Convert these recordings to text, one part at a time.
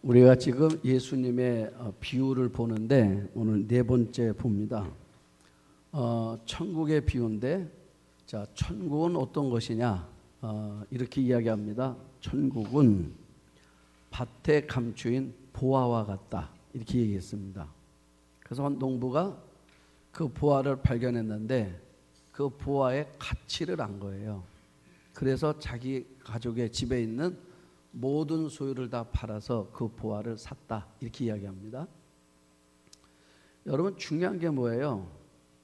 우리가 지금 예수님의 비유를 보는데 오늘 네 번째 봅니다. 천국의 비유인데, 자, 천국은 어떤 것이냐? 이렇게 이야기합니다. 천국은 밭에 감추인 보화와 같다. 이렇게 얘기했습니다. 그래서 한 농부가 그 보화를 발견했는데 그 보화의 가치를 안 거예요. 그래서 자기 가족의 집에 있는 모든 소유를 다 팔아서 그 보화를 샀다. 이렇게 이야기합니다. 여러분, 중요한 게 뭐예요?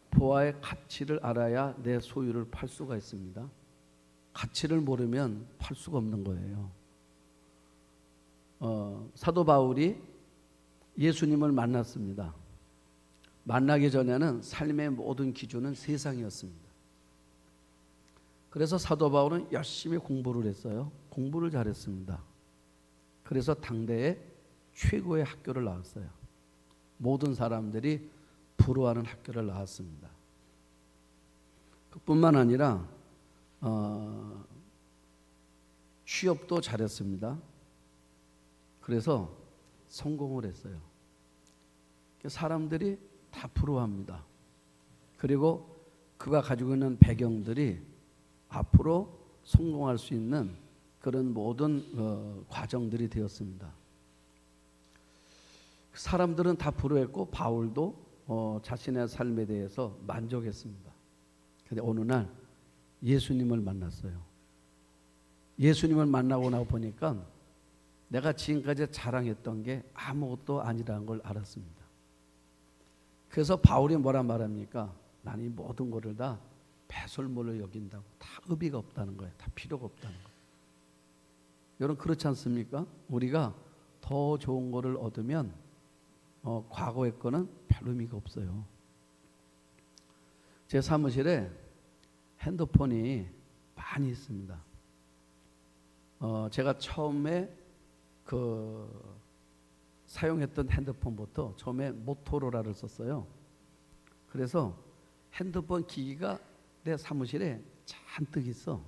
보화의 가치를 알아야 내 소유를 팔 수가 있습니다. 가치를 모르면 팔 수가 없는 거예요. 사도 바울이 예수님을 만났습니다. 만나기 전에는 삶의 모든 기준은 세상이었습니다. 그래서 사도 바울은 열심히 공부를 했어요. 공부를 잘했습니다. 그래서 당대의 최고의 학교를 나왔어요. 모든 사람들이 부러워하는 학교를 나왔습니다. 그뿐만 아니라 취업도 잘했습니다. 그래서 성공을 했어요. 사람들이 다 부러워합니다. 그리고 그가 가지고 있는 배경들이 앞으로 성공할 수 있는 그런 모든 과정들이 되었습니다. 사람들은 다 부러워했고 바울도 자신의 삶에 대해서 만족했습니다. 그런데 어느 날 예수님을 만났어요. 예수님을 만나고 나서 보니까 내가 지금까지 자랑했던 게 아무것도 아니라는 걸 알았습니다. 그래서 바울이 뭐라 말합니까? 나는 이 모든 것을 다 배설물로 여긴다고. 다 의미가 없다는 거예요. 다 필요가 없다는 거예요. 여러분, 그렇지 않습니까? 우리가 더 좋은 거를 얻으면 과거의 거는 별 의미가 없어요. 제 사무실에 핸드폰이 많이 있습니다. 제가 처음에 사용했던 핸드폰부터 처음에 모토로라를 썼어요. 그래서 핸드폰 기기가 내 사무실에 잔뜩 있어.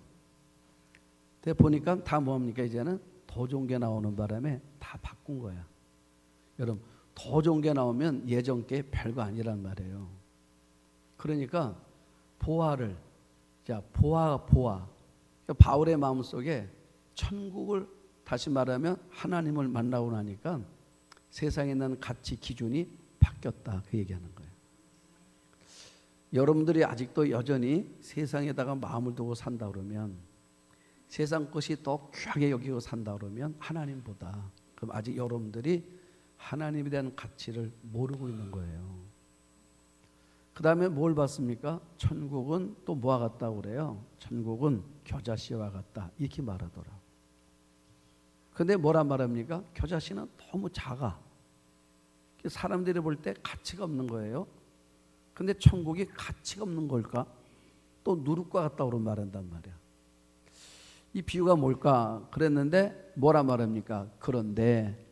근데 보니까 다 뭐합니까? 이제는 더 좋은 게 나오는 바람에 다 바꾼 거야. 여러분, 더 좋은 게 나오면 예전 게 별거 아니란 말이에요. 그러니까 보화. 바울의 마음속에 천국을, 다시 말하면 하나님을 만나고 나니까 세상에 있는 가치 기준이 바뀌었다. 그 얘기하는 거예요. 여러분들이 아직도 여전히 세상에다가 마음을 두고 산다 그러면, 세상 것이 더 귀하게 여기고 산다 그러면 하나님보다, 그럼 아직 여러분들이 하나님에 대한 가치를 모르고 있는 거예요. 그 다음에 뭘 봤습니까? 천국은 또 뭐와 같다고 그래요? 천국은 겨자씨와 같다. 이렇게 말하더라. 근데 뭐라 말합니까? 겨자씨는 너무 작아. 사람들이 볼 때 가치가 없는 거예요. 근데 천국이 가치가 없는 걸까? 또 누룩과 같다고 말한단 말이야. 이 비유가 뭘까? 그랬는데 뭐라 말합니까? 그런데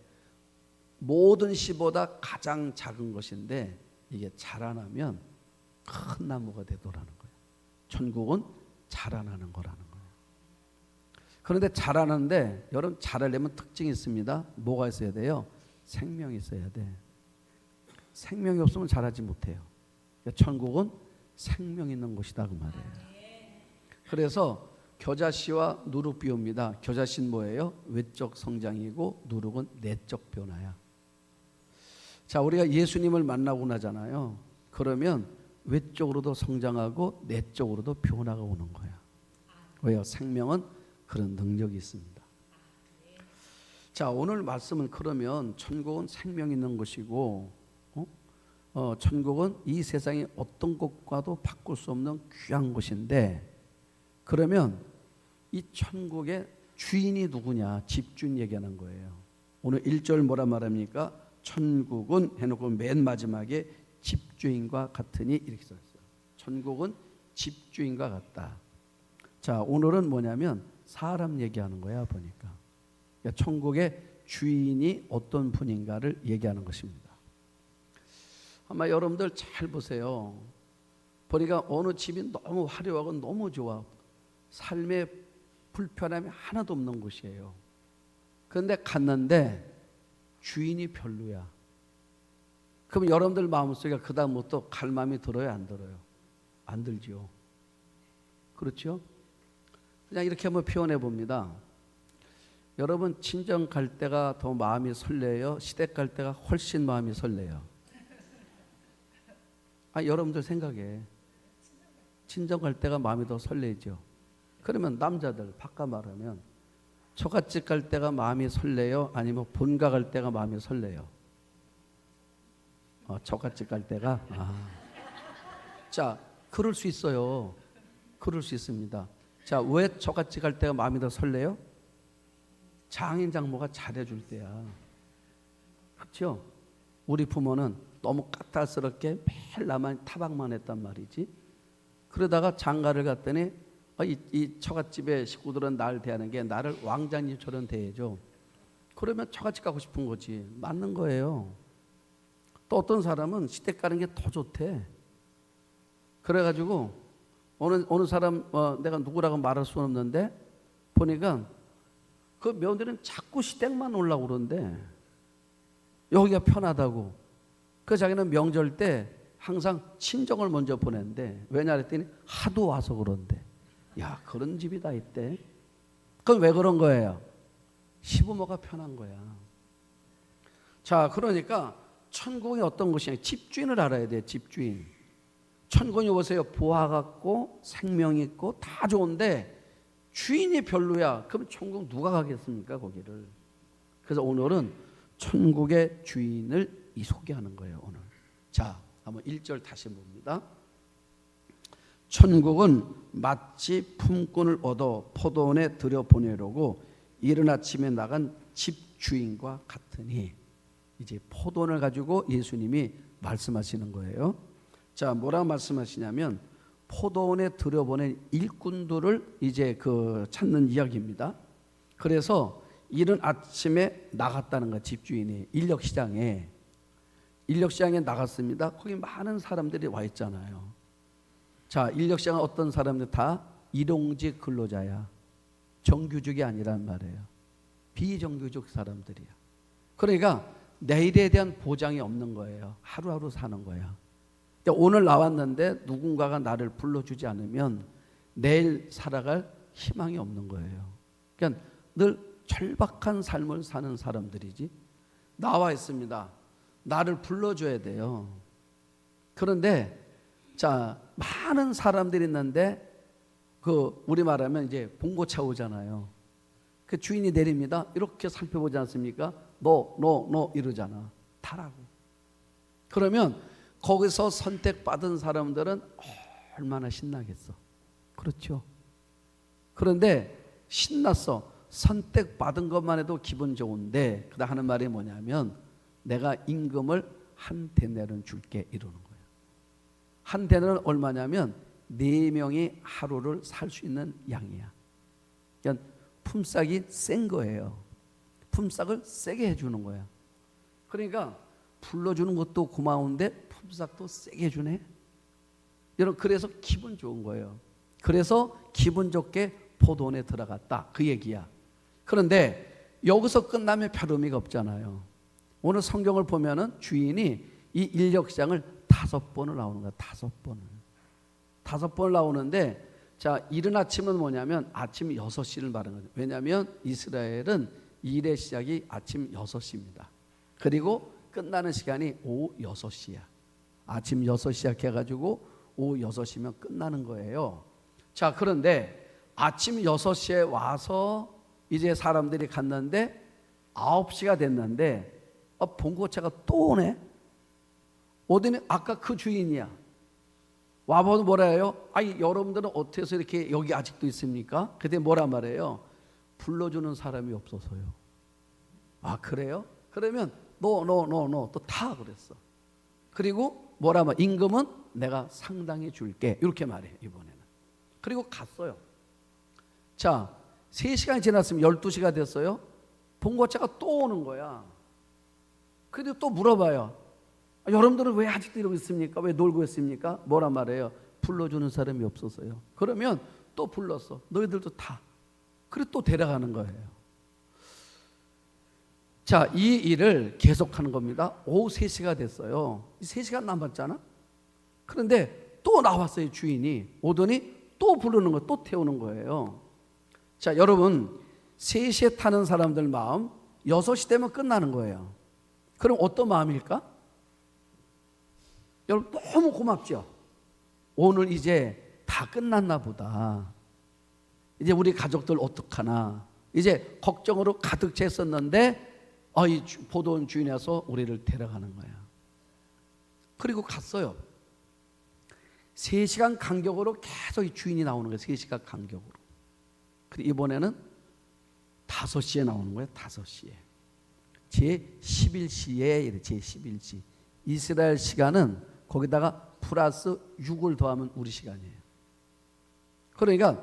모든 씨보다 가장 작은 것인데 이게 자라나면 큰 나무가 되더라는 거예요. 천국은 자라나는 거라는 거예요. 그런데 자라는데 여러분, 자라려면 특징이 있습니다. 뭐가 있어야 돼요? 생명이 있어야 돼. 생명이 없으면 자라지 못해요. 천국은 생명 있는 곳이다, 그 말이에요. 그래서 겨자씨와 누룩 비유입니다. 겨자씨는 뭐예요? 외적 성장이고 누룩은 내적 변화야. 자, 우리가 예수님을 만나고 나잖아요. 그러면 외적으로도 성장하고 내적으로도 변화가 오는 거야. 왜요? 생명은 그런 능력이 있습니다. 자, 오늘 말씀은 그러면 천국은 생명 있는 것이고, 천국은 이 세상의 어떤 것과도 바꿀 수 없는 귀한 곳인데, 그러면 이 천국의 주인이 누구냐? 집주인 얘기하는 거예요. 오늘 1절 뭐라 말합니까? 천국은 해놓고 맨 마지막에 집주인과 같으니 이렇게 써있어요. 천국은 집주인과 같다. 자, 오늘은 뭐냐면 사람 얘기하는 거야, 보니까. 그러니까 천국의 주인이 어떤 분인가를 얘기하는 것입니다. 아마 여러분들 잘 보세요. 보니까 어느 집이 너무 화려하고 너무 좋아. 삶의 불편함이 하나도 없는 곳이에요. 그런데 갔는데 주인이 별로야. 그럼 여러분들 마음속에 그 다음부터 갈 마음이 들어요, 안 들어요? 안 들죠. 그렇죠? 그냥 이렇게 한번 표현해 봅니다. 여러분 친정 갈 때가 더 마음이 설레요? 시댁 갈 때가 훨씬 마음이 설레요? 여러분들 생각에 친정 갈 때가 마음이 더 설레죠. 그러면 남자들 바꿔 말하면 처갓집 갈 때가 마음이 설레요? 아니면 본가 갈 때가 마음이 설레요? 처갓집 갈 때가? 자, 그럴 수 있어요. 그럴 수 있습니다. 자, 왜 처갓집 갈 때가 마음이 더 설레요? 장인 장모가 잘해줄 때야. 그렇죠? 우리 부모는 너무 까탈스럽게 매일 나만 타박만 했단 말이지. 그러다가 장가를 갔더니 이 처갓집의 식구들은 나를 대하는 게 나를 왕자님처럼 대해줘. 그러면 처갓집 가고 싶은 거지. 맞는 거예요. 또 어떤 사람은 시댁 가는 게 더 좋대. 그래가지고 어느 사람 내가 누구라고 말할 수는 없는데 보니까 그 며느리는 자꾸 시댁만 오려고 그러는데 여기가 편하다고. 그 자기는 명절 때 항상 친정을 먼저 보낸대. 왜냐 그랬더니 하도 와서 그런데. 야, 그런 집이 다 있대. 그건 왜 그런 거예요? 시부모가 편한 거야. 자, 그러니까 천국이 어떤 곳이냐. 집주인을 알아야 돼. 집주인. 천국이 보세요. 보화 같고 생명 있고 다 좋은데 주인이 별로야. 그럼 천국 누가 가겠습니까? 거기를. 그래서 오늘은 천국의 주인을 소개하는 거예요. 오늘. 자, 한번 1절 다시 봅니다. 천국은 마치 품꾼을 얻어 포도원에 들여보내려고 이른 아침에 나간 집주인과 같으니. 이제 포도원을 가지고 예수님이 말씀하시는 거예요. 자, 뭐라고 말씀하시냐면 포도원에 들여보낸 일꾼들을 이제 찾는 이야기입니다. 그래서 이른 아침에 나갔다는 거야. 집주인이 인력시장에 나갔습니다. 거기 많은 사람들이 와 있잖아요. 자, 인력시장은 어떤 사람들 다 일용직 근로자야. 정규직이 아니란 말이에요. 비정규직 사람들이야. 그러니까 내일에 대한 보장이 없는 거예요. 하루하루 사는 거야. 오늘 나왔는데 누군가가 나를 불러주지 않으면 내일 살아갈 희망이 없는 거예요. 그러니까 늘 절박한 삶을 사는 사람들이지. 나와 있습니다. 나를 불러줘야 돼요. 그런데 자, 많은 사람들이 있는데 우리 말하면 이제 봉고차 오잖아요. 그 주인이 내립니다. 이렇게 살펴보지 않습니까? 너 이러잖아. 타라고. 그러면 거기서 선택받은 사람들은 얼마나 신나겠어. 그렇죠. 그런데 신났어. 선택받은 것만 해도 기분 좋은데 그다음 하는 말이 뭐냐면 내가 임금을 한 데나리온 줄게 이러는 거예요. 한 데나리온 얼마냐면 4명이 하루를 살 수 있는 양이야. 그러니까 품삯이 센 거예요. 품삯을 세게 해주는 거야. 그러니까 불러주는 것도 고마운데 품삯도 세게 주네. 여러분, 그래서 기분 좋은 거예요. 그래서 기분 좋게 포도원에 들어갔다. 그 얘기야. 그런데 여기서 끝나면 별 의미가 없잖아요. 오늘 성경을 보면은 주인이 이 인력시장을 5번을 나오는 거야. 5번을 나오는데 자, 이른 아침은 뭐냐면 아침 6시를 말하는 거죠. 왜냐하면 이스라엘은 일의 시작이 아침 6시입니다. 그리고 끝나는 시간이 오후 6시야. 아침 6시 시작해가지고 오후 6시면 끝나는 거예요. 자, 그런데 아침 6시에 와서 이제 사람들이 갔는데 9시가 됐는데 봉고차가 또 오네. 오더니 아까 그 주인이야. 와보고 뭐라 해요? 여러분들은 어떻게 해서 이렇게 여기 아직도 있습니까? 그때 뭐라 말해요? 불러주는 사람이 없어서요. 그래요? 그러면 너 또 타 그랬어. 그리고 뭐라 말? 임금은 내가 상당히 줄게. 이렇게 말해 이번에는. 그리고 갔어요. 자, 3시간이 지났으면 12시가 됐어요. 봉고차가 또 오는 거야. 그래도 또 물어봐요. 여러분들은 왜 아직도 이러고 있습니까? 왜 놀고 있습니까? 뭐라 말해요? 불러주는 사람이 없어서요. 그러면 또 불렀어. 너희들도 타. 그래 또 데려가는 거예요. 자, 이 일을 계속하는 겁니다. 오후 3시가 됐어요. 3시간 남았잖아. 그런데 또 나왔어요. 주인이 오더니 또 부르는 거, 또 태우는 거예요. 자, 여러분 3시에 타는 사람들 마음 6시 되면 끝나는 거예요. 그럼 어떤 마음일까? 여러분 너무 고맙죠. 오늘 이제 다 끝났나 보다. 이제 우리 가족들 어떡하나. 이제 걱정으로 가득 찼었는데 이 포도원 주인이 와서 우리를 데려가는 거야. 그리고 갔어요. 3시간 간격으로 계속 이 주인이 나오는 거예요. 3시간 간격으로. 그리고 이번에는 5시에 나오는 거예요. 5시에. 제11시에 제11시. 이스라엘 시간은 거기다가 플러스 6을 더하면 우리 시간이에요. 그러니까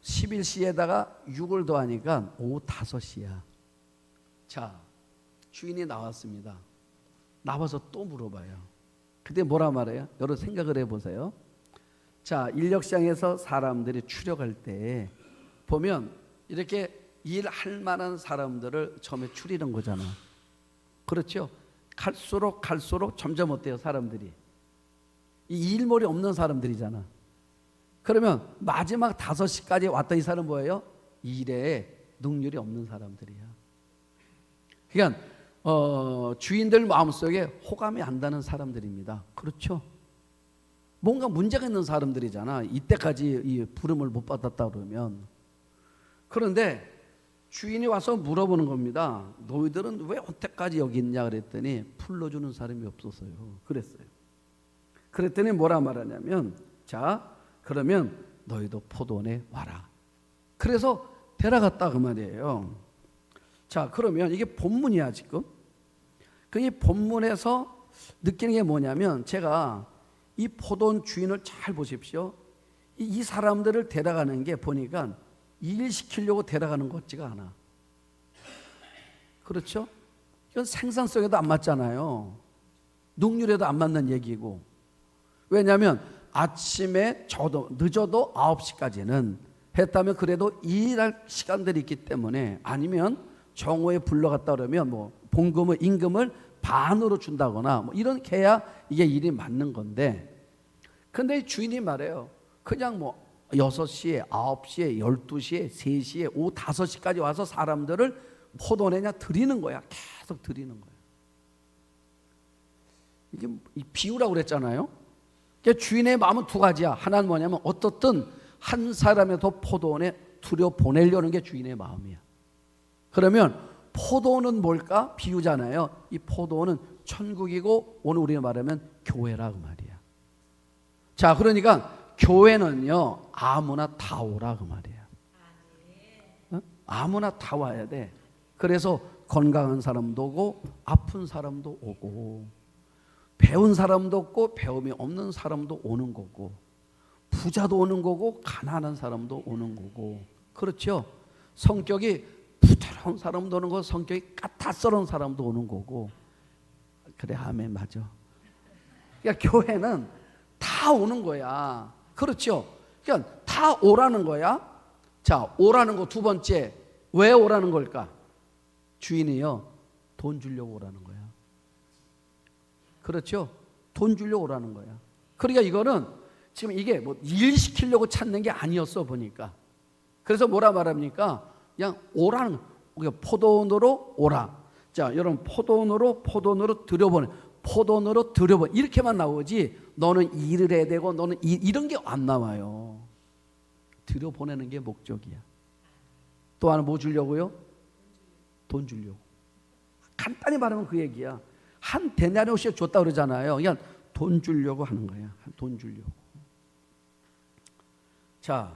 11시에다가 6을 더하니까 오후 5시야. 자, 주인이 나왔습니다. 나와서 또 물어봐요. 그때 뭐라 말해요? 여러분 생각을 해보세요. 자, 인력시장에서 사람들이 추려갈 때 보면 이렇게 일할 만한 사람들을 처음에 추리는 거잖아. 그렇죠? 갈수록 점점 어때요? 사람들이 이 일머리 없는 사람들이잖아. 그러면 마지막 5시까지 왔던 이 사람은 뭐예요? 일에 능률이 없는 사람들이야. 그러니까 주인들 마음속에 호감이 안 가는 사람들입니다. 그렇죠? 뭔가 문제가 있는 사람들이잖아. 이때까지 이 부름을 못 받았다 그러면. 그런데 주인이 와서 물어보는 겁니다. 너희들은 왜 언제까지 여기 있냐 그랬더니 불러주는 사람이 없었어요. 그랬어요. 그랬더니 뭐라 말하냐면, 자, 그러면 너희도 포도원에 와라. 그래서 데려갔다 그 말이에요. 자, 그러면 이게 본문이야 지금. 그 이 본문에서 느끼는 게 뭐냐면, 제가 이 포도원 주인을 잘 보십시오. 이 사람들을 데려가는 게 보니까 일 시키려고 데려가는 것 같지가 않아. 그렇죠? 이건 생산성에도 안 맞잖아요. 능률에도 안 맞는 얘기고. 왜냐하면 아침에 늦어도 9시까지는 했다면 그래도 일할 시간들이 있기 때문에, 아니면 정오에 불러갔다 그러면 뭐 봉급을, 임금을 반으로 준다거나 뭐 이렇게 해야 이게 일이 맞는 건데, 근데 주인이 말해요. 그냥 뭐 6시에, 9시에, 12시에, 3시에, 오후 5시까지 와서 사람들을 포도원에 그냥 드리는 거야. 계속 드리는 거야. 이게 비유라고 그랬잖아요. 그러니까 주인의 마음은 두 가지야. 하나는 뭐냐면 어떻든 한 사람에도 포도원에 들여보내려는 게 주인의 마음이야. 그러면 포도원은 뭘까? 비유잖아요. 이 포도원은 천국이고 오늘 우리가 말하면 교회라 그 말이야. 자, 그러니까 교회는요 아무나 다 오라 그 말이야. 아무나 다 와야 돼. 그래서 건강한 사람도 오고 아픈 사람도 오고 배운 사람도 없고 배움이 없는 사람도 오는 거고, 부자도 오는 거고 가난한 사람도 오는 거고. 그렇죠? 성격이 부드러운 사람도 오는 거고 성격이 까탈스러운 사람도 오는 거고. 그래, 아멘, 맞아. 그러니까 교회는 다 오는 거야. 그렇죠? 그러니까 다 오라는 거야. 자, 오라는 거 두 번째, 왜 오라는 걸까? 주인이요 돈 주려고 오라는 거야. 그렇죠? 돈 주려고 오라는 거야. 그러니까 이거는 지금 이게 뭐 일 시키려고 찾는 게 아니었어 보니까. 그래서 뭐라 말합니까? 그냥 오라는 거야. 포도원으로 오라. 자, 여러분 포도원으로 들여보내. 포도원으로 들여보내. 이렇게만 나오지 너는 일을 해야 되고 너는 이런 게 안 나와요. 들여보내는 게 목적이야. 또 하나 뭐 주려고요? 돈 주려고. 간단히 말하면 그 얘기야. 한 데나리오씩 줬다 그러잖아요. 그냥 돈 주려고 하는 거야. 돈 주려고. 자,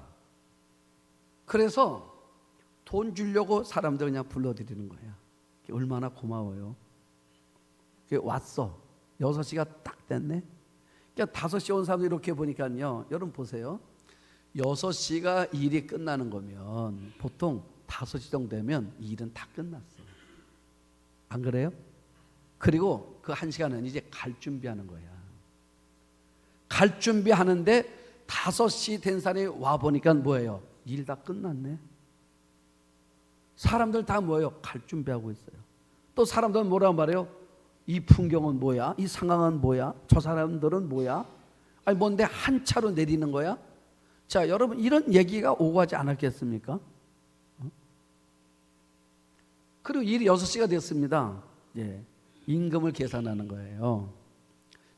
그래서 돈 주려고 사람들 그냥 불러들이는 거야. 얼마나 고마워요. 왔어. 6시가 딱 됐네. 그러니까 5시 온 사람들 이렇게 보니까요. 여러분 보세요. 6시가 일이 끝나는 거면 보통 5시 정도 되면 일은 다 끝났어. 안 그래요? 그리고 그 1시간은 이제 갈 준비하는 거야. 갈 준비하는데 5시 된 사람이 와보니까 뭐예요? 일 다 끝났네. 사람들 다 뭐예요? 갈 준비하고 있어요. 또 사람들은 뭐라고 말해요? 이 풍경은 뭐야? 이 상황은 뭐야? 저 사람들은 뭐야? 아니 뭔데 한 차로 내리는 거야? 자, 여러분 이런 얘기가 오고 가지 않았겠습니까? 그리고 일이 6시가 됐습니다. 예, 임금을 계산하는 거예요.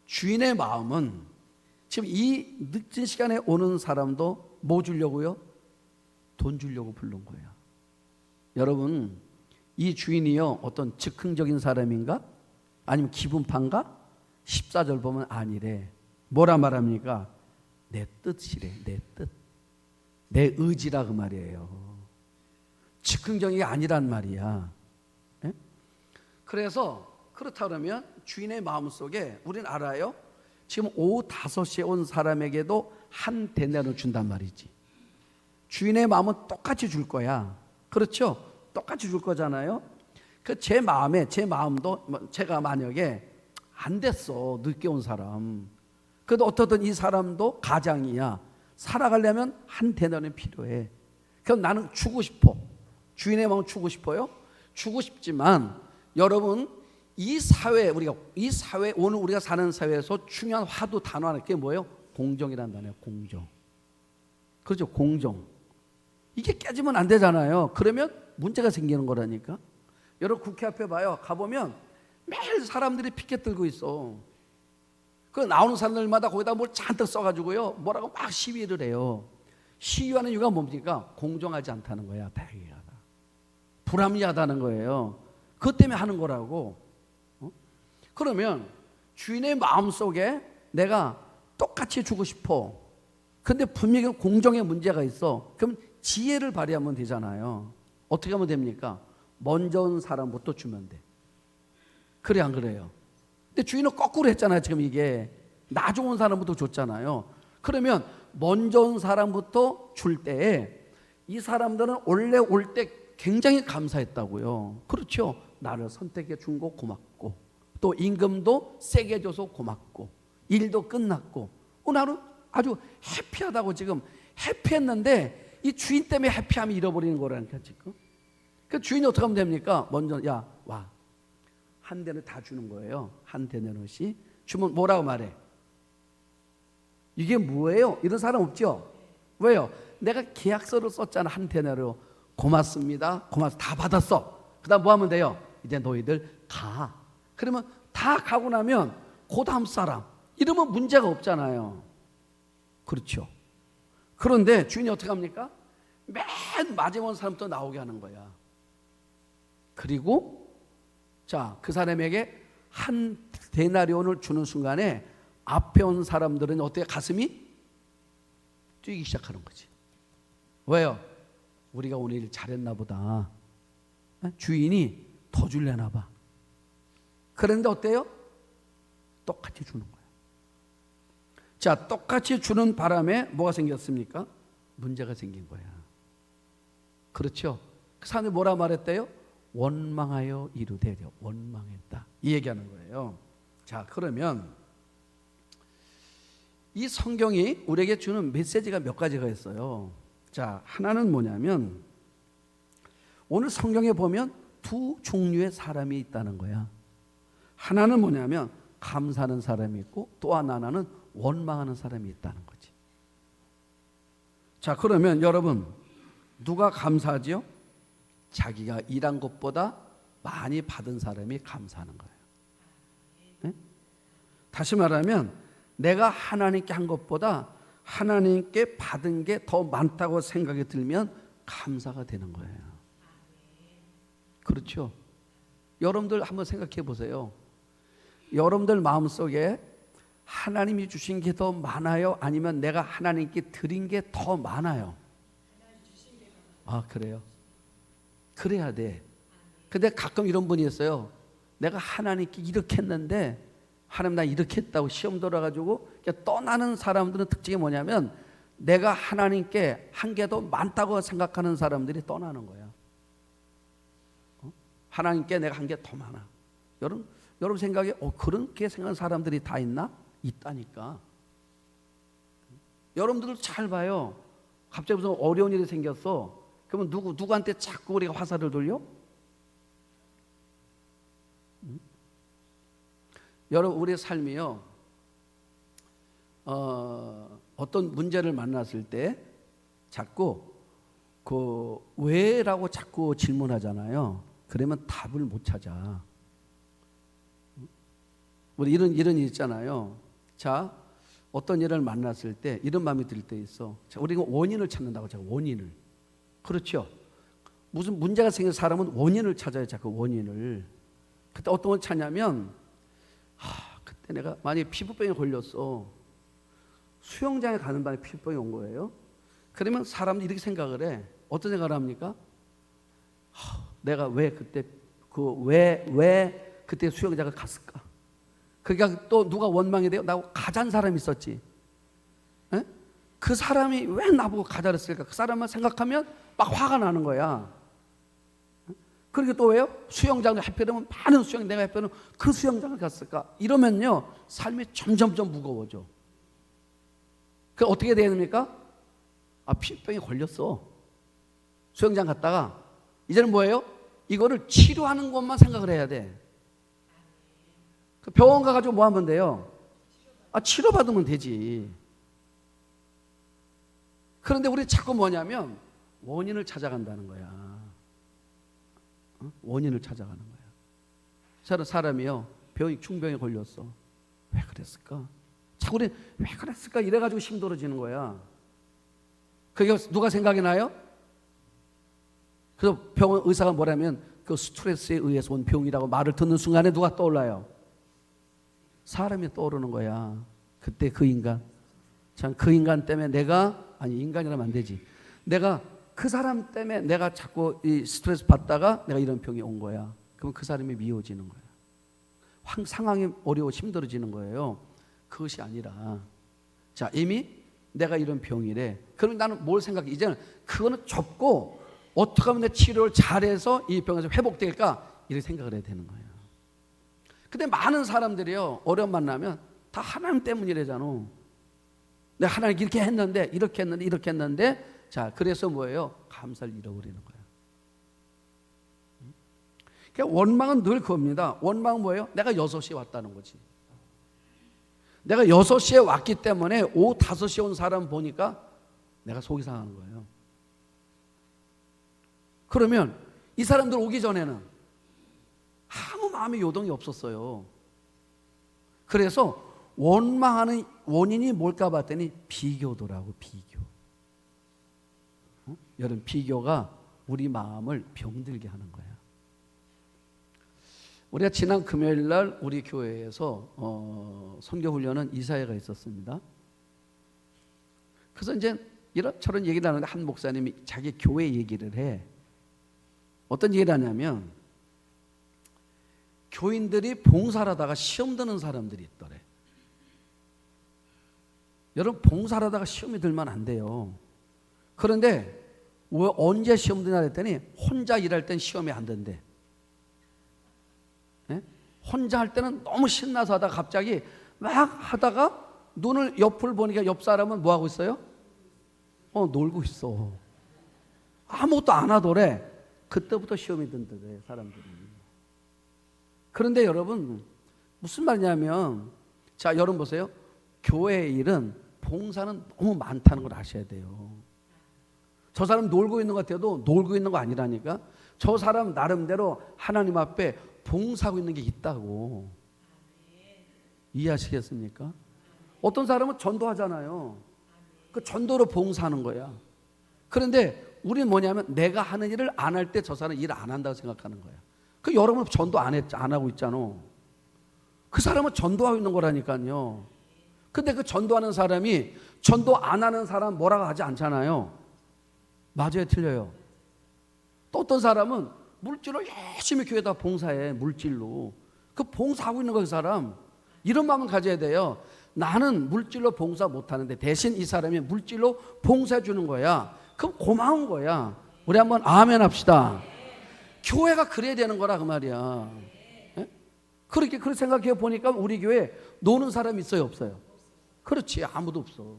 주인의 마음은 지금 이 늦은 시간에 오는 사람도 뭐 주려고요? 돈 주려고 부른 거예요. 여러분, 이 주인이요 어떤 즉흥적인 사람인가? 아니면 기분판가? 14절 보면 아니래. 뭐라 말합니까? 내 뜻이래. 내 뜻. 내 의지라 그 말이에요. 즉흥적이 아니란 말이야. 예? 그래서 그렇다 그러면 주인의 마음속에 우리는 알아요. 지금 오후 5시에 온 사람에게도 한 데나리온을 준단 말이지. 주인의 마음은 똑같이 줄 거야. 그렇죠? 똑같이 줄 거잖아요. 그 제 마음도 제가 만약에 안 됐어. 늦게 온 사람. 그래도 어떻든 이 사람도 가장이야. 살아가려면 한 데나리온이 필요해. 그럼 나는 주고 싶어. 주인의 마음을 주고 싶어요. 주고 싶지만 여러분 이 사회 오늘 우리가 사는 사회에서 중요한 화두 단어 하나 그게 뭐예요? 공정이라는 단어예요. 공정. 그렇죠. 공정. 이게 깨지면 안 되잖아요. 그러면 문제가 생기는 거라니까. 여러분 국회 앞에 봐요. 가보면 매일 사람들이 피켓 들고 있어. 그 나오는 사람들마다 거기다 뭘 잔뜩 써가지고요. 뭐라고 막 시위를 해요. 시위하는 이유가 뭡니까? 공정하지 않다는 거야. 다행이하다. 불합리하다는 거예요. 그것 때문에 하는 거라고. 그러면 주인의 마음속에 내가 똑같이 주고 싶어. 근데 분명히 공정에 문제가 있어. 그럼 지혜를 발휘하면 되잖아요. 어떻게 하면 됩니까? 먼저 온 사람부터 주면 돼. 그래 안 그래요? 근데 주인은 거꾸로 했잖아요. 지금 이게 나중 온 사람부터 줬잖아요. 그러면 먼저 온 사람부터 줄 때에 이 사람들은 원래 올 때 굉장히 감사했다고요. 그렇죠. 나를 선택해 준 거 고맙고 또 임금도 세게 줘서 고맙고 일도 끝났고 나는 아주 해피하다고 지금 해피했는데 이 주인 때문에 해피함이 잃어버리는 거라니까 지금. 그 주인이 어떻게 하면 됩니까? 먼저 야 와 한 대는 다 주는 거예요. 한 데나리온씩 주면 뭐라고 말해? 이게 뭐예요? 이런 사람 없죠? 왜요? 내가 계약서를 썼잖아. 한 데나리온 고맙습니다. 다 받았어. 그 다음 뭐 하면 돼요? 이제 너희들 가. 그러면 다 가고 나면 그 다음 사람 이러면 문제가 없잖아요. 그렇죠. 그런데 주인이 어떻게 합니까? 맨 마지막 사람부터 나오게 하는 거야. 그리고 자, 그 사람에게 한 데나리온을 주는 순간에 앞에 온 사람들은 어떻게 가슴이 뛰기 시작하는 거지. 왜요? 우리가 오늘 일 잘했나 보다. 주인이 더 줄려나 봐. 그런데 어때요? 똑같이 주는 거야. 자, 똑같이 주는 바람에 뭐가 생겼습니까? 문제가 생긴 거야. 그렇죠? 그 사람이 뭐라 말했대요? 원망하여 이르되 원망했다. 이 얘기하는 거예요. 자, 그러면 이 성경이 우리에게 주는 메시지가 몇 가지가 있어요. 자, 하나는 뭐냐면 오늘 성경에 보면 두 종류의 사람이 있다는 거야. 하나는 뭐냐면 감사하는 사람이 있고 또 하나는 원망하는 사람이 있다는 거지. 자, 그러면 여러분 누가 감사하지요? 자기가 일한 것보다 많이 받은 사람이 감사하는 거예요. 네? 다시 말하면 내가 하나님께 한 것보다 하나님께 받은 게 더 많다고 생각이 들면 감사가 되는 거예요. 그렇죠? 여러분들 한번 생각해 보세요. 여러분들 마음속에 하나님이 주신 게 더 많아요? 아니면 내가 하나님께 드린 게 더 많아요? 아, 그래요? 그래야 돼. 근데 가끔 이런 분이 있어요. 내가 하나님께 이렇게 했는데 하나님 나 이렇게 했다고 시험 들어가지고 떠나는 사람들은 특징이 뭐냐면 내가 하나님께 한 게 더 많다고 생각하는 사람들이 떠나는 거야. 하나님께 내가 한 게 더 많아. 여러분 생각에 그렇게 생각하는 사람들이 다 있나? 있다니까. 여러분들도 잘 봐요. 갑자기 무슨 어려운 일이 생겼어. 그러면 누구한테 자꾸 우리가 화살을 돌려? 여러분 우리의 삶이요, 어떤 문제를 만났을 때 자꾸 그 왜라고 자꾸 질문하잖아요. 그러면 답을 못 찾아. 우리 이런 일 있잖아요. 자, 어떤 일을 만났을 때 이런 마음이 들 때 있어. 자, 우리가 원인을 찾는다고. 자꾸 원인을. 그렇죠. 무슨 문제가 생긴 사람은 원인을 찾아요. 자꾸 원인을. 그때 어떤 걸 찾냐면, 그때 내가 만약에 피부병에 걸렸어. 수영장에 가는 밤에 피부병이 온 거예요. 그러면 사람들이 이렇게 생각을 해. 어떤 생각을 합니까? 내가 왜 그때 왜 그때 수영장을 갔을까? 그러니까 또 누가 원망이 돼요? 나하고 가자는 사람이 있었지. 에? 그 사람이 왜 나보고 가자를 했을까? 그 사람만 생각하면 막 화가 나는 거야. 그러니까 또 왜요? 수영장을 하필이면 많은 수영, 내가 하필이면 그 수영장을 갔을까? 이러면요, 삶이 점점점 무거워져. 그 어떻게 돼야 됩니까? 피부병에 걸렸어. 수영장 갔다가 이제는 뭐예요? 이거를 치료하는 것만 생각을 해야 돼. 그 병원 가가지고 뭐 하면 돼요? 치료받으면 되지. 그런데 우리 자꾸 뭐냐면 원인을 찾아간다는 거야. 원인을 찾아가는 거야. 사람이요, 중병에 걸렸어. 왜 그랬을까? 자꾸 우리 왜 그랬을까? 이래가지고 힘들어지는 거야. 그게 누가 생각이 나요? 그래서 병원 의사가 뭐라면 그 스트레스에 의해서 온 병이라고 말을 듣는 순간에 누가 떠올라요? 사람이 떠오르는 거야. 그때 그 인간. 참, 그 인간 때문에 인간이라면 안 되지. 내가 그 사람 때문에 내가 자꾸 이 스트레스 받다가 내가 이런 병이 온 거야. 그럼 그 사람이 미워지는 거야. 상황이 어려워 힘들어지는 거예요. 그것이 아니라, 자, 이미 내가 이런 병이래. 그럼 나는 뭘 생각해? 이제는 그거는 접고 어떻게 하면 내 치료를 잘해서 이 병에서 회복될까? 이렇게 생각을 해야 되는 거예요. 근데 많은 사람들이요, 어려움 만나면 다 하나님 때문이래잖아. 내가 하나님 이렇게 했는데, 이렇게 했는데, 이렇게 했는데, 자, 그래서 뭐예요? 감사를 잃어버리는 거예요. 그러니까 원망은 늘 그겁니다. 원망은 뭐예요? 내가 6시에 왔다는 거지. 내가 6시에 왔기 때문에 오후 5시에 온 사람 보니까 내가 속이 상하는 거예요. 그러면 이 사람들 오기 전에는 아무 마음의 요동이 없었어요. 그래서 원망하는 원인이 뭘까 봤더니 비교더라고. 비교. 여러분, 비교가 우리 마음을 병들게 하는 거야. 우리가 지난 금요일 날 우리 교회에서 선교 훈련은 이사회가 있었습니다. 그래서 이제 이런저런 얘기를 하는데 한 목사님이 자기 교회 얘기를 해. 어떤 얘기를 하냐면, 교인들이 봉사를 하다가 시험 드는 사람들이 있더래. 여러분, 봉사를 하다가 시험이 들면 안 돼요. 그런데 왜 언제 시험 드냐 했더니 혼자 일할 땐 시험이 안 된대. 네? 혼자 할 때는 너무 신나서 하다가 갑자기 막 하다가 눈을 옆을 보니까 옆 사람은 뭐 하고 있어요? 놀고 있어. 아무것도 안 하더래. 그때부터 시험이 든대, 사람들이. 그런데 여러분, 무슨 말이냐면, 자, 여러분 보세요. 교회의 일은, 봉사는 너무 많다는 걸 아셔야 돼요. 저 사람 놀고 있는 것 같아도 놀고 있는 거 아니라니까. 저 사람 나름대로 하나님 앞에 봉사하고 있는 게 있다고. 이해하시겠습니까? 어떤 사람은 전도하잖아요. 그 전도로 봉사하는 거야. 그런데 우리는 뭐냐면 내가 하는 일을 안 할 때 저 사람 일 안 한다고 생각하는 거야. 그 여러분 전도 안 하고 있잖아. 그 사람은 전도하고 있는 거라니까요. 근데 그 전도하는 사람이 전도 안 하는 사람 뭐라고 하지 않잖아요. 맞아요, 틀려요? 또 어떤 사람은 물질로 열심히 교회에다 봉사해. 물질로. 그 봉사하고 있는 거, 그 사람. 이런 마음은 가져야 돼요. 나는 물질로 봉사 못하는데 대신 이 사람이 물질로 봉사해 주는 거야. 그럼 고마운 거야. 우리 한번 아멘 합시다. 교회가 그래야 되는 거라 그 말이야. 예? 그렇게 생각해 보니까 우리 교회 노는 사람 있어요, 없어요? 그렇지, 아무도 없어.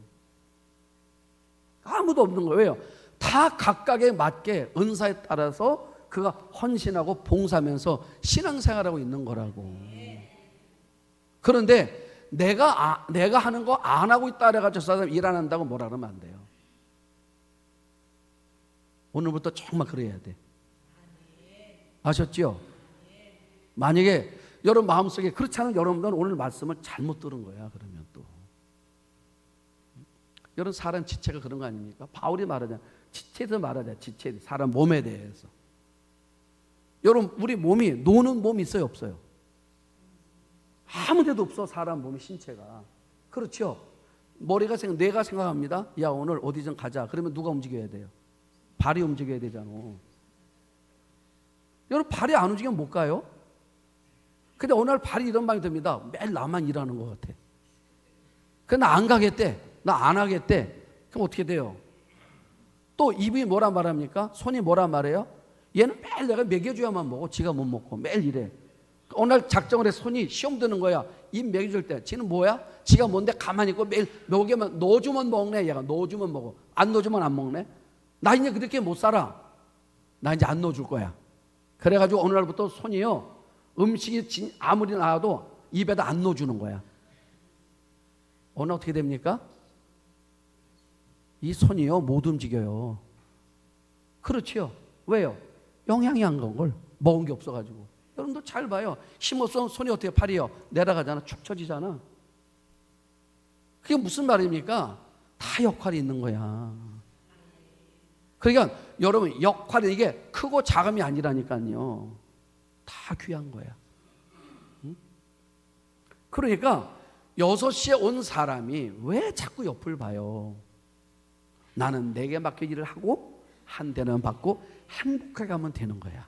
아무도 없는 거예요. 왜요? 다 각각에 맞게 은사에 따라서 그가 헌신하고 봉사하면서 신앙생활하고 있는 거라고. 그런데 내가 하는 거 안 하고 있다 그래가지고 저 사람 일 안 한다고 뭐라 그러면 안 돼요. 오늘부터 정말 그래야 돼. 아셨죠? 만약에 여러분 마음속에 그렇지 않은 여러분들은 오늘 말씀을 잘못 들은 거야. 그러면 또 여러분 사람 지체가 그런 거 아닙니까? 바울이 말하잖아. 지체에서 말하자. 지체, 사람 몸에 대해서. 여러분 우리 몸이 노는 몸이 있어요, 없어요? 아무 데도 없어. 사람 몸의 신체가. 그렇죠? 뇌가 생각합니다. 야, 오늘 어디 좀 가자. 그러면 누가 움직여야 돼요? 발이 움직여야 되잖아. 여러분 발이 안 움직이면 못 가요? 근데 어느 날 발이 이런 방이 듭니다. 매일 나만 일하는 것 같아. 그래 나 안 가겠대. 나 안 하겠대. 그럼 어떻게 돼요? 또 입이 뭐라 말합니까? 손이 뭐라 말해요? 얘는 매일 내가 먹여줘야만 먹어. 지가 못 먹고 매일 이래. 어느 날 작정을 해서 손이 시험 드는 거야. 입 먹여줄 때 지는 뭐야? 지가 뭔데 가만히 있고 매일 먹이면 넣어주면 먹네. 얘가 넣어주면 먹어. 안 넣어주면 안 먹네. 나 이제 그렇게 못 살아. 나 이제 안 넣어줄 거야. 그래가지고 어느 날부터 손이요, 음식이 아무리 나와도 입에다 안 넣어주는 거야. 오늘 어떻게 됩니까? 이 손이요 못 움직여요. 그렇지요. 왜요? 영양이 안 간 걸 먹은 게 없어가지고. 여러분들 잘 봐요. 힘없으면 손이 어떻게 팔이요? 내려가잖아. 축 처지잖아. 그게 무슨 말입니까? 다 역할이 있는 거야. 그러니까 여러분 역할이 이게 크고 작음이 아니라니까요. 다 귀한 거야. 응? 그러니까 6시에 온 사람이 왜 자꾸 옆을 봐요? 나는 내게 맡겨 일을 하고 한 대는 받고 행복하게 가면 되는 거야.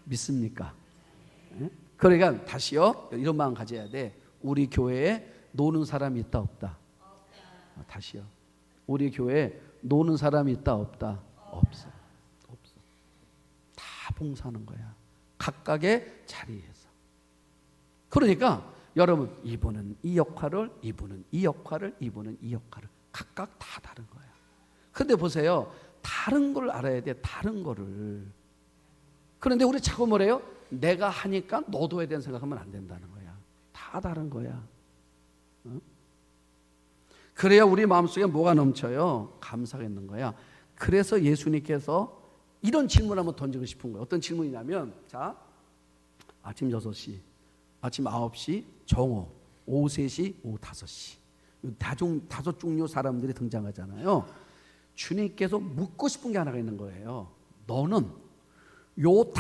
믿습니까? 응? 그러니까 다시요 이런 마음 가져야 돼. 우리 교회에 노는 사람이 있다 없다? 다시요. 우리 교회에 노는 사람이 있다 없다? 없어. 없어. 다 봉사하는 거야. 각각의 자리에서. 그러니까 여러분 이분은 이 역할을, 이분은 이 역할을, 이분은 이 역할을 각각 다 다른 거야. 근데 보세요. 다른 걸 알아야 돼. 다른 거를. 그런데 우리 자꾸 뭐래요? 내가 하니까 너도 해야 되는 생각하면 안 된다는 거야. 다 다른 거야. 어? 그래야 우리 마음속에 뭐가 넘쳐요? 감사가 있는 거야. 그래서 예수님께서 이런 질문을 한번 던지고 싶은 거예요. 어떤 질문이냐면, 자, 아침 6시, 아침 9시, 정오, 오후 3시, 오후 5시. 다섯 종류 사람들이 등장하잖아요. 주님께서 묻고 싶은 게 하나가 있는 거예요. 너는 요 5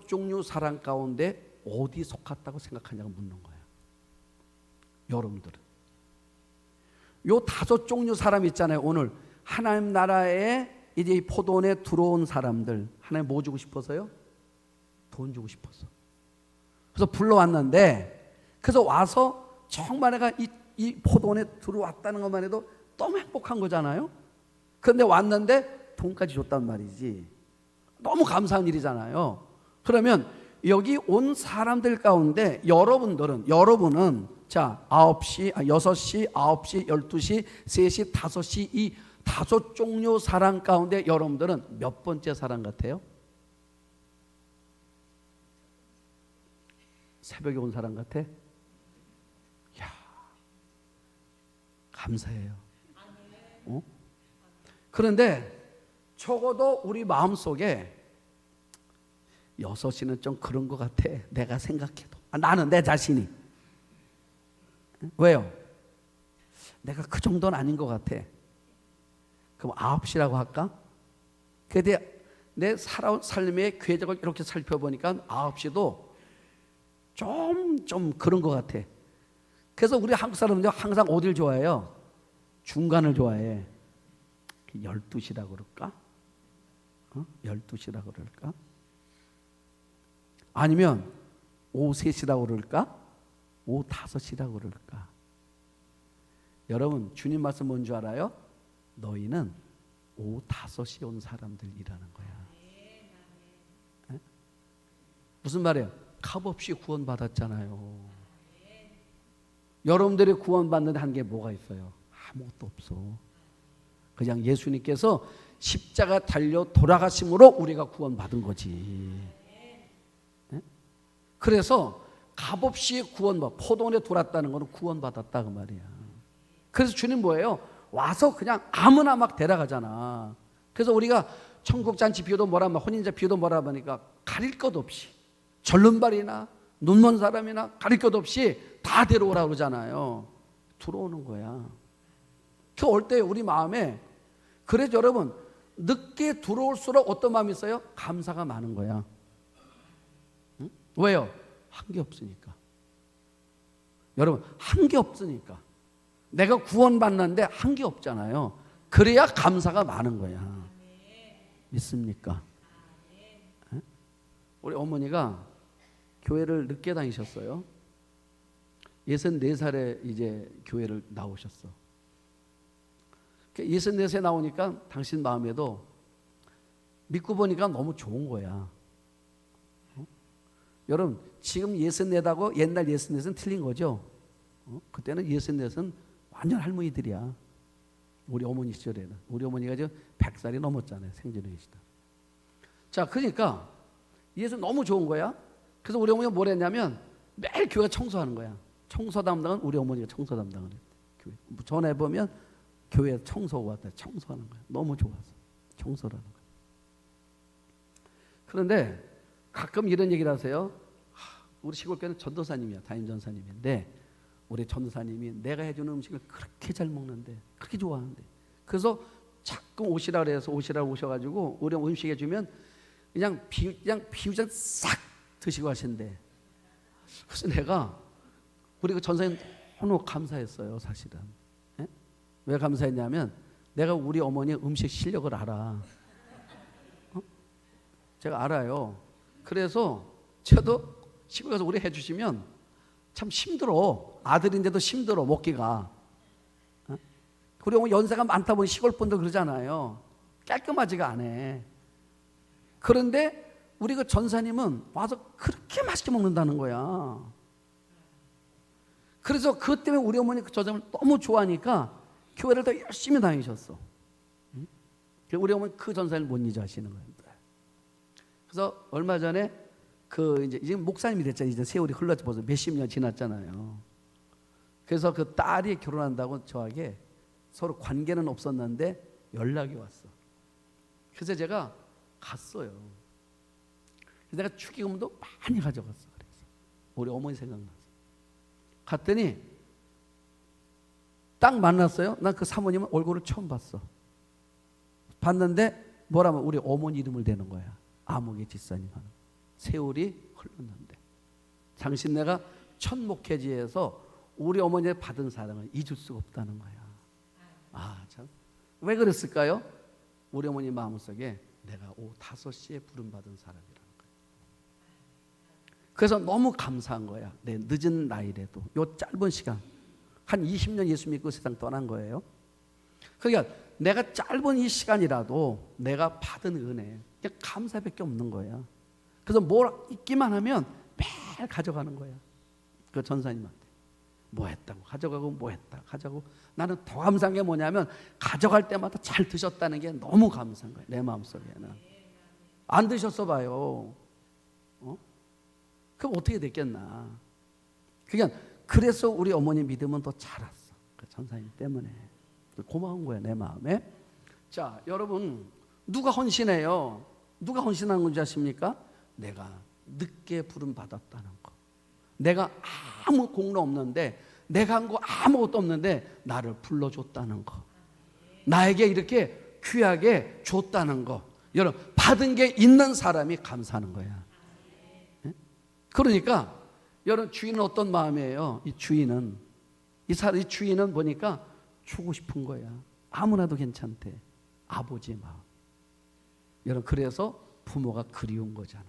종류 사람 가운데 어디 속했다고 생각하냐고 묻는 거예요. 여러분들은. 요 5 종류 사람 있잖아요. 오늘 하나님 나라에 이제 이 포도원에 들어온 사람들, 하나님 뭐 주고 싶어서요? 돈 주고 싶었어. 그래서 불러왔는데, 그래서 와서 정말 내가 이 포도원에 들어왔다는 것만 해도 너무 행복한 거잖아요. 그런데 왔는데 돈까지 줬단 말이지. 너무 감사한 일이잖아요. 그러면 여기 온 사람들 가운데 여러분은 자 6시, 9시, 12시, 3시, 5시 이 5 종류 사람 가운데 여러분들은 몇 번째 사람 같아요? 새벽에 온 사람 같아? 이야, 감사해요. 어? 그런데 적어도 우리 마음속에 6시는 좀 그런 것 같아. 내가 생각해도. 나는 내 자신이. 왜요? 내가 그 정도는 아닌 것 같아. 그럼 9시라고 할까? 근데 내 살아온 삶의 궤적을 이렇게 살펴보니까 9시도 좀 그런 것 같아. 그래서 우리 한국 사람들 항상 어딜 좋아해요? 중간을 좋아해. 12시라고 그럴까? 12시라고 그럴까? 아니면 오후 3시라고 그럴까? 오후 5시라고 그럴까? 여러분 주님 말씀 뭔 줄 알아요? 너희는 오후 5시에 온 사람들이라는 거야. 에? 무슨 말이에요? 값없이 구원받았잖아요. 여러분들이 구원받는데 한 게 뭐가 있어요? 아무것도 없어. 그냥 예수님께서 십자가 달려 돌아가심으로 우리가 구원받은 거지. 네? 그래서 값없이 포도원에 들어왔다는 거는 구원받았다 그 말이야. 그래서 주님 뭐예요? 와서 그냥 아무나 막 데려가잖아. 그래서 우리가 천국잔치 비유도 뭐라 막 혼인자 비유도 뭐라 하니까 가릴 것 없이 절름발이나 눈먼 사람이나 가릴 것 없이 다 데려오라고 그러잖아요. 들어오는 거야. 그 올 때 우리 마음에, 그래서 여러분 늦게 들어올수록 어떤 마음이 있어요? 감사가 많은 거야. 응? 왜요? 한 게 없으니까. 여러분 한 게 없으니까. 내가 구원받는데 한 게 없잖아요. 그래야 감사가 많은 거야. 믿습니까? 에? 우리 어머니가 교회를 늦게 다니셨어요. 64살에 이제 교회를 나오셨어. 64세 나오니까 당신 마음에도 믿고 보니까 너무 좋은 거야. 여러분 지금 64하고 옛날 64는 틀린 거죠. 그때는 64는 완전 할머니들이야. 우리 어머니 시절에는. 우리 어머니가 지금 100살이 넘었잖아요. 생전에 계시다. 자, 그러니까 예수 너무 좋은 거야. 그래서 우리 어머니가 뭘 했냐면 매일 교회 청소하는 거야. 청소 담당은 우리 어머니가 청소 담당을 했대. 교회. 전화해보면 교회 청소가 왔다. 청소하는 거야. 너무 좋아서 청소를 하는 거야. 그런데 가끔 이런 얘기를 하세요. 우리 시골교회는 전도사님이야. 담임 전사님인데 우리 전도사님이 내가 해주는 음식을 그렇게 잘 먹는데, 그렇게 좋아하는데, 그래서 자꾸 오시라 그래서 오시라고 오셔가지고 우리 음식 해주면 그냥 비우장 싹 드시고 하신대. 그래서 내가 우리 그 전사님 너무 감사했어요, 사실은. 에? 왜 감사했냐면 내가 우리 어머니 음식 실력을 알아. 제가 알아요. 그래서 저도 시골 가서 우리 해주시면 참 힘들어. 아들인데도 힘들어 먹기가. 그리고 어머니 연세가 많다 보니 시골 분들 그러잖아요. 깔끔하지가 않아. 그런데 우리 그 전사님은 와서 그렇게 맛있게 먹는다는 거야. 그래서 그것 때문에 우리 어머니 그 저점을 너무 좋아하니까 교회를 더 열심히 다니셨어. 우리 어머니 그 전사님을 못 잊어 하시는 거예요. 그래서 얼마 전에 이제 목사님이 됐잖아요. 이제 세월이 흘렀지 벌써 몇십 년 지났잖아요. 그래서 그 딸이 결혼한다고 저에게 서로 관계는 없었는데 연락이 왔어. 그래서 제가 갔어요. 그래서 내가 축의금도 많이 가져갔어. 그래서 우리 어머니 생각나서 갔더니 딱 만났어요. 난 그 사모님은 얼굴을 처음 봤어. 봤는데 뭐라면 우리 어머니 이름을 대는 거야. 아무개 집사님 하는. 세월이 흘렀는데 당신 내가 첫 목회지에서 우리 어머니에 받은 사랑을 잊을 수가 없다는 거야. 아, 참. 왜 그랬을까요? 우리 어머니 마음속에 내가 오후 5시에 부름받은 사람이라는 거야. 그래서 너무 감사한 거야. 내 늦은 나이라도 요 짧은 시간 한 20년 예수 믿고 세상 떠난 거예요. 그러니까 내가 짧은 이 시간이라도 내가 받은 은혜 그냥 감사밖에 없는 거야. 그래서 뭘 있기만 하면 매일 가져가는 거야. 그 전사님한테 뭐 했다고 가져가고 뭐 했다 가져가고. 나는 더 감사한 게 뭐냐면 가져갈 때마다 잘 드셨다는 게 너무 감사한 거야. 내 마음속에는. 안 드셨어 봐요. 그럼 어떻게 됐겠나. 그래서 우리 어머니 믿음은 더 자랐어. 그 전사님 때문에. 고마운 거야 내 마음에. 자, 여러분 누가 헌신해요? 누가 헌신하는 건지 아십니까? 내가 늦게 부름 받았다는 거. 내가 아무 공로 없는데, 내가 한 거 아무것도 없는데 나를 불러줬다는 거. 나에게 이렇게 귀하게 줬다는 거. 여러분 받은 게 있는 사람이 감사하는 거야. 네? 그러니까 여러분 주인은 어떤 마음이에요? 이 주인은 이 주인은 보니까 주고 싶은 거야. 아무나도 괜찮대. 아버지의 마음. 여러분 그래서 부모가 그리운 거잖아.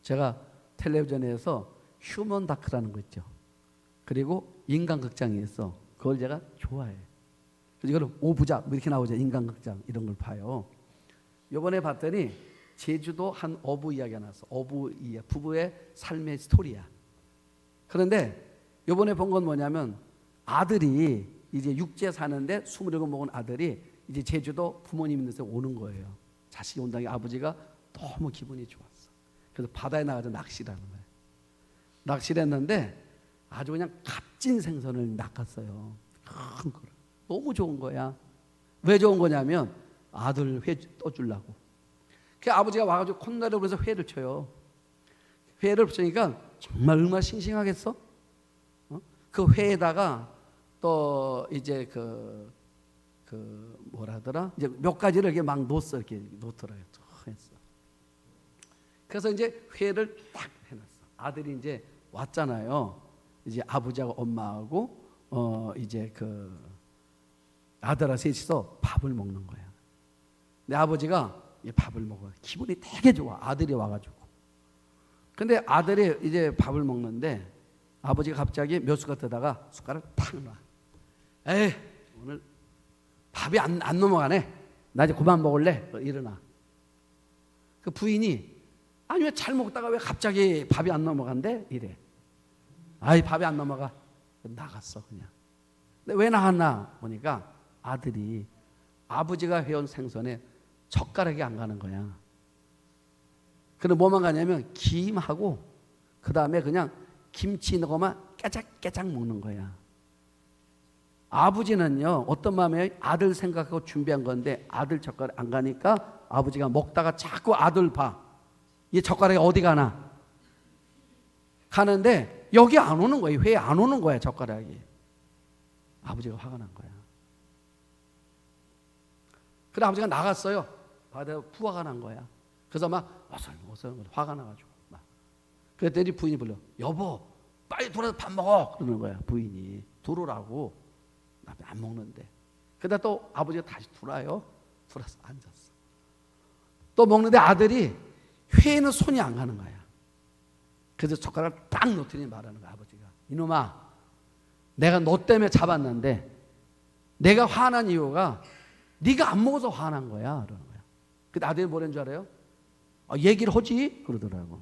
제가 텔레비전에서 휴먼 다크라는 거 있죠. 그리고 인간극장에서 그걸 제가 좋아해. 그래서 이거는 오부작 이렇게 나오죠. 인간극장 이런 걸 봐요. 이번에 봤더니 제주도 한 어부 이야기가 나왔어. 부부의 삶의 스토리야. 그런데 이번에 본 건 뭐냐면 아들이 이제 육지에 사는데 27 먹은 아들이 이제 제주도 부모님 있는 데서 오는 거예요. 자식이 온다니 아버지가 너무 기분이 좋았어. 그래서 바다에 나가서 낚시를 하는 거예요. 낚시를 했는데 아주 그냥 값진 생선을 낚았어요. 큰 거를. 너무 좋은 거야. 왜 좋은 거냐면 아들 회 떠주려고. 그 아버지가 와가지고 콧날을 불어서 회를 쳐요. 회를 붙이니까 정말 얼마나 싱싱하겠어? 그 회에다가 또 이제 그 뭐라 하더라? 이제 몇 가지를 이렇게 막 넣었어. 이렇게 넣더라고요. 했어. 그래서 이제 회를 딱 해놨어. 아들이 이제 왔잖아요. 이제 아버지하고 엄마하고 이제 그 아들하고 셋이서 밥을 먹는 거야. 내 아버지가 밥을 먹어. 기분이 되게 좋아. 아들이 와가지고. 근데 아들이 이제 밥을 먹는데 아버지가 갑자기 몇 숟갈 뜨다가 숟가락을 탁 놔. 에이, 오늘 밥이 안 넘어가네. 나 이제 그만 먹을래. 일어나. 그 부인이 아니 왜 잘 먹다가 왜 갑자기 밥이 안 넘어간대? 이래. 아이 밥이 안 넘어가. 나갔어 그냥. 근데 왜 나갔나 보니까 아들이 아버지가 해온 생선에 젓가락이 안 가는 거야. 그럼 뭐만 가냐면 김하고 그 다음에 그냥 김치 있는 것만 깨작깨작 먹는 거야. 아버지는요 어떤 마음에 아들 생각하고 준비한 건데 아들 젓가락 안 가니까 아버지가 먹다가 자꾸 아들 봐. 이 젓가락이 어디 가나? 가는데 여기 안 오는 거예요. 회에 안 오는 거야 젓가락이. 아버지가 화가 난 거야. 그래 아버지가 나갔어요. 바다에 부화가 난 거야. 그래서 막 어서 화가 나가지고 막. 그랬더니 부인이 불러. 여보 빨리 돌아서 밥 먹어. 그러는 거야 부인이. 들어오라고. 나 안 먹는데. 그러다 또 아버지가 다시 들어와요. 들어와서 앉았어. 또 먹는데 아들이 회에는 손이 안 가는 거야. 그래서 젓가락을 딱 놓더니 말하는 거야 아버지가. 이놈아 내가 너 때문에 잡았는데 내가 화난 이유가 네가 안 먹어서 화난 거야. 그러는 거야. 근데 아들이 뭐라는 줄 알아요? 얘기를 하지? 그러더라고.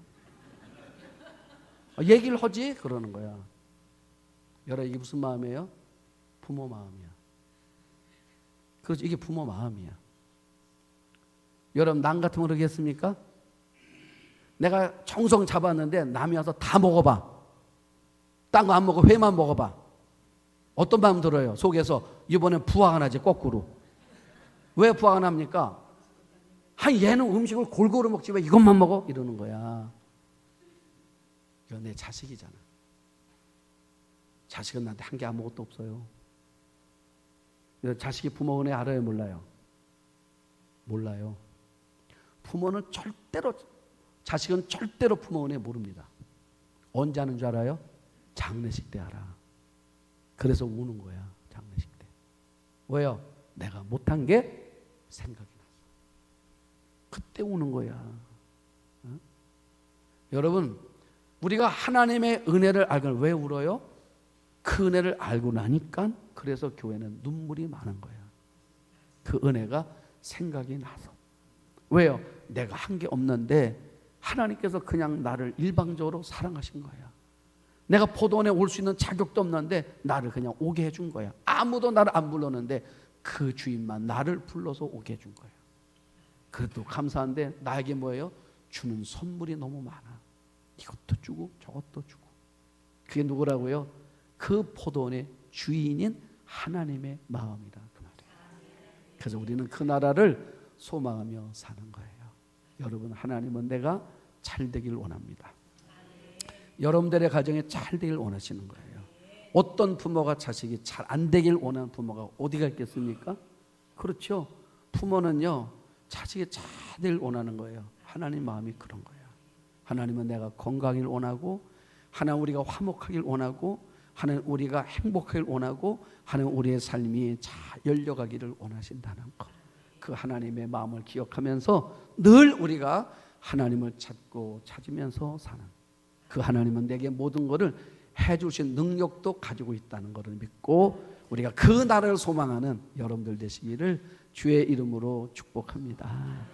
얘기를 하지? 그러는 거야. 여러분 이게 무슨 마음이에요? 부모 마음이야. 그렇죠. 이게 부모 마음이야. 여러분 남 같으면 그러겠습니까? 내가 정성 잡았는데 남이 와서 다 먹어봐. 딴 거 안 먹어. 회만 먹어봐. 어떤 마음 들어요? 속에서 이번엔 부화가 나지 거꾸로. 왜 부화가 납니까? 얘는 음식을 골고루 먹지 왜 이것만 먹어? 이러는 거야. 이건 내 자식이잖아. 자식은 나한테 한 게 아무것도 없어요. 자식이 부모 은혜 알아요? 몰라요? 몰라요. 부모는 절대로 자식은 절대로 부모 은혜 모릅니다. 언제 하는 줄 알아요? 장례식 때 알아. 그래서 우는 거야. 장례식 때. 왜요? 내가 못한 게 생각이 났어. 그때 우는 거야. 어? 여러분 우리가 하나님의 은혜를 알고 왜 울어요? 그 은혜를 알고 나니까 그래서 교회는 눈물이 많은 거야. 그 은혜가 생각이 나서. 왜요? 내가 한 게 없는데 하나님께서 그냥 나를 일방적으로 사랑하신 거야. 내가 포도원에 올 수 있는 자격도 없는데 나를 그냥 오게 해준 거야. 아무도 나를 안 불렀는데 그 주인만 나를 불러서 오게 해준 거야. 그래도 감사한데 나에게 뭐예요? 주는 선물이 너무 많아. 이것도 주고 저것도 주고. 그게 누구라고요? 그 포도원의 주인인 하나님의 마음이라 그 말이에요. 그래서 우리는 그 나라를 소망하며 사는 거예요. 여러분 하나님은 내가 잘 되길 원합니다. 여러분들의 가정에 잘 되길 원하시는 거예요. 어떤 부모가 자식이 잘 안 되길 원하는 부모가 어디가 있겠습니까? 그렇죠. 부모는요 자식이 잘 되길 원하는 거예요. 하나님 마음이 그런 거예요. 하나님은 내가 건강하길 원하고 하나님 우리가 화목하길 원하고 하나님 우리가 행복하길 원하고 하나님 우리의 삶이 잘 열려가기를 원하신다는 것. 그 하나님의 마음을 기억하면서 늘 우리가 하나님을 찾고 찾으면서 사는 그 하나님은 내게 모든 것을 해주신 능력도 가지고 있다는 것을 믿고 우리가 그 나라를 소망하는 여러분들 되시기를 주의 이름으로 축복합니다.